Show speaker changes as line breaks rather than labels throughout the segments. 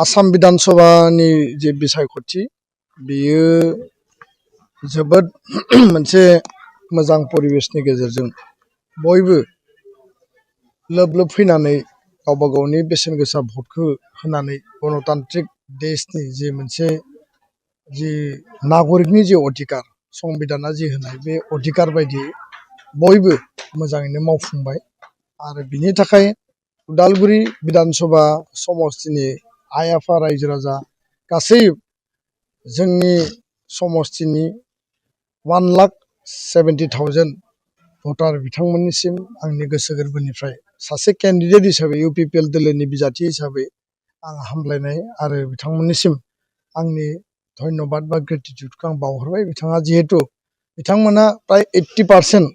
आसाम विधान सभानि जे बिसायख'थि बेयो जोबोद मोनसे मोजां परिबेसनि गेजेरजों बयबो लोब लोब फैनानै गावबा गावनि बेसेन गोसा भटखौ होनानै गणतान्त्रिक देशनि जे मोनसे जि नागरिकनि जे अधिकार संबिधाना जि होनाय बे अधिकार बायदियै बयबो मोजाङैनो मावफुंबाय आरो बिनि थाखाय उदालगुरि विधान सभा समस्तिनि आइ आफा रायजो राजा गासै जोंनि समस्तिनि 1,70,000 भटार बिथांमोननिसिम आंनि गोसो गोरबोनिफ्राय सासे केन्डिडेट हिसाबै इउपिपिएल दोलोनि बिजाथि हिसाबै आं हामलायनाय आरो बिथांमोननिसिम आंनि धन्यबाद बा ग्रेटिटिउडखौ आं बावहरबाय। बिथाङा जिहेतु बिथांमोना प्राय 80%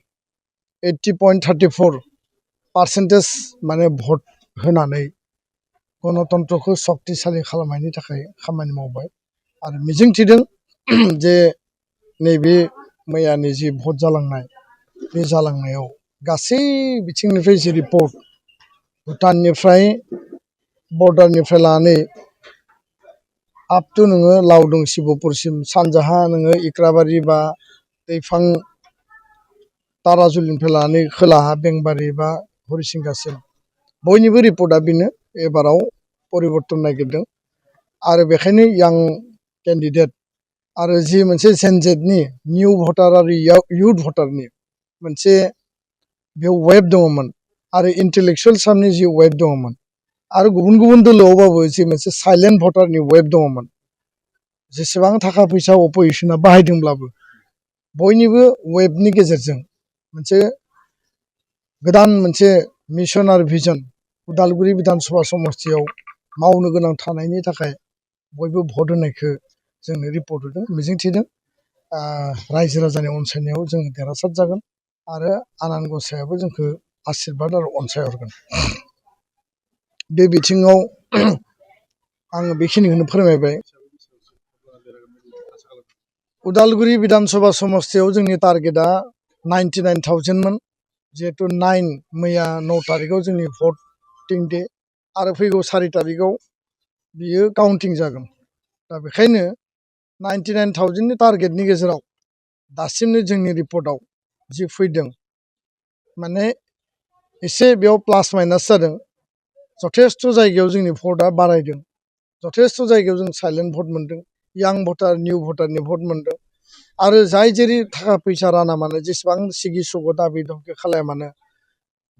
80.34% माने भट होनानै गणतन्त्रखौ शक्तिशालि खालामनायनि थाखाय खामानि मावबाय आरो मिजिंथिदों जे नैबे मैयानि जि भट जालांनाय बे जालांनायाव गासै बिथिंनिफ्राय जि रिपर्ट भुटाननिफ्राय बर्डारनिफ्राय लानानै आप टु नोङो लावदं शिबपुरसिम सानजाहा नोङो इक्राबारि बा दैफां ताराजुलिनिफ्राय लानानै खोलाहा बेंबारि बा हरिसिंगासिम बयनिबो रिपर्टआ बेनो एबाराव परिबर्तन नागिरदों आरो बेखायनो यां केन्डिडेट आरो जि मोनसे जेनजेडनि निउ भटार आरो इयुथ भटारनि मोनसे बेयाव वेब दङमोन आरो इन्टेलेक्सुवेल सामनि जि वेब दङमोन आरो गुबुन गुबुन दोलोआवबाबो जि मोनसे साइलेन्ट भटारनि वेब दङमोन जेसेबां थाखा फैसा अपोजिसना बाहायदोंब्लाबो बयनिबो वेबनि गेजेरजों मोनसे गोदान मोनसे मिशन आरो भिजन उदालगुरि विधान सभा समस्तियाव मावनो गोनां थानायनि थाखाय बयबो भट होनायखौ जोंनो रिपर्ट होदों। मिजिंथिदों रायजो राजानि अनसायनायाव जों देरहासार जागोन आरो आनान गसायाबो जोंखौ आशीर्बाद आरो अनसाय हरगोन। बे बिथिङाव आङो बेखिनिखौनो फोरमायबाय। उदालगुरि विधान सभा समस्तियाव जोंनि टारगेटआ 99,000मोन जिहेतु 9 मैया 9 तारिखआव जोंनि भटिं डे आरो फैगौ 4 तारिखआव बियो काउन्टिं जागोन। दा बेखायनो 99,000नि टारगेटनि गेजेराव दासिमनो जोंनि रिपर्टआव जि फैदों माने एसे बेयाव प्लास माइनास जादों। जथेस्थ' जायगायाव जोंनि भटआ बारायदों, जथेस्थ' जायगायाव जों साइलेन्ट भट मोन्दों, यां भटार निउ भटारनि भट मोन्दों आरो जाय जेरै थाखा फैसा राना मानो जेसेबां सिगि सुग दाबि दमखि खालाया मानो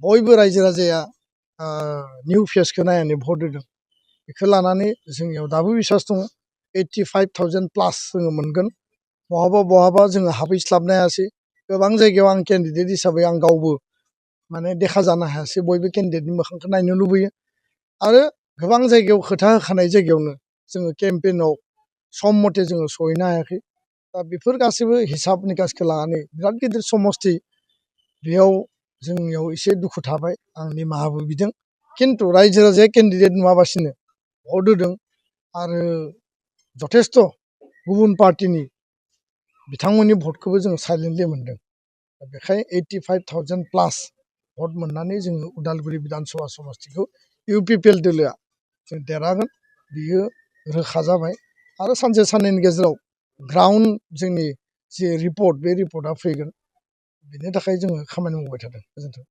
बयबो रायजो राजाया निउ फेसखौ नायनानै भट होदों। बेखौ लानानै जोंनियाव दाबो बिसास दङ 85,000 प्लास जोङो मोनगोन। बहाबा बहाबा जोङो हाबहैस्लाबनो हायासै, गोबां जायगायाव आं केन्डिडेट हिसाबै आं गावबो माने देखा जानो हायासै। बयबो केन्डिडेटनि मोखांखौ नायनो लुबैयो आरो गोबां जायगायाव खोथा होखानाय जायगायावनो जोङो केम्पेइनाव सम मथे जोङो सहैनो हायाखै। दा बेफोर गासैबो हिसाब निकासखौ लानानै बिराद गिदिर समस्ति बेयाव जोंनियाव एसे दुखु थाबाय, आं निमाहाबो बिदों। खिन्थु रायजो राजाया केन्डिडेट नुवाबासिनो भट होदों आरो जथेस्थ' गुबुन पार्टिनि बिथांमोननि भटखौबो जोङो साइलेन्टलि मोन्दों। बेखाय 85,000 प्लास भट मोननानै जोङो उदालगुरि विधान सभा समस्तिखौ इउपिपिएल दोलोआ जों देरहागोन बियो रोखा जाबाय आरो सानसे साननैनि गेजेराव ग्राउन्ड जोंनि जि रिपर्ट बे रिपर्टआ फैगोन। बेनि थाखाय जोङो खामानि मावबाय थादों। गोजोन्थों।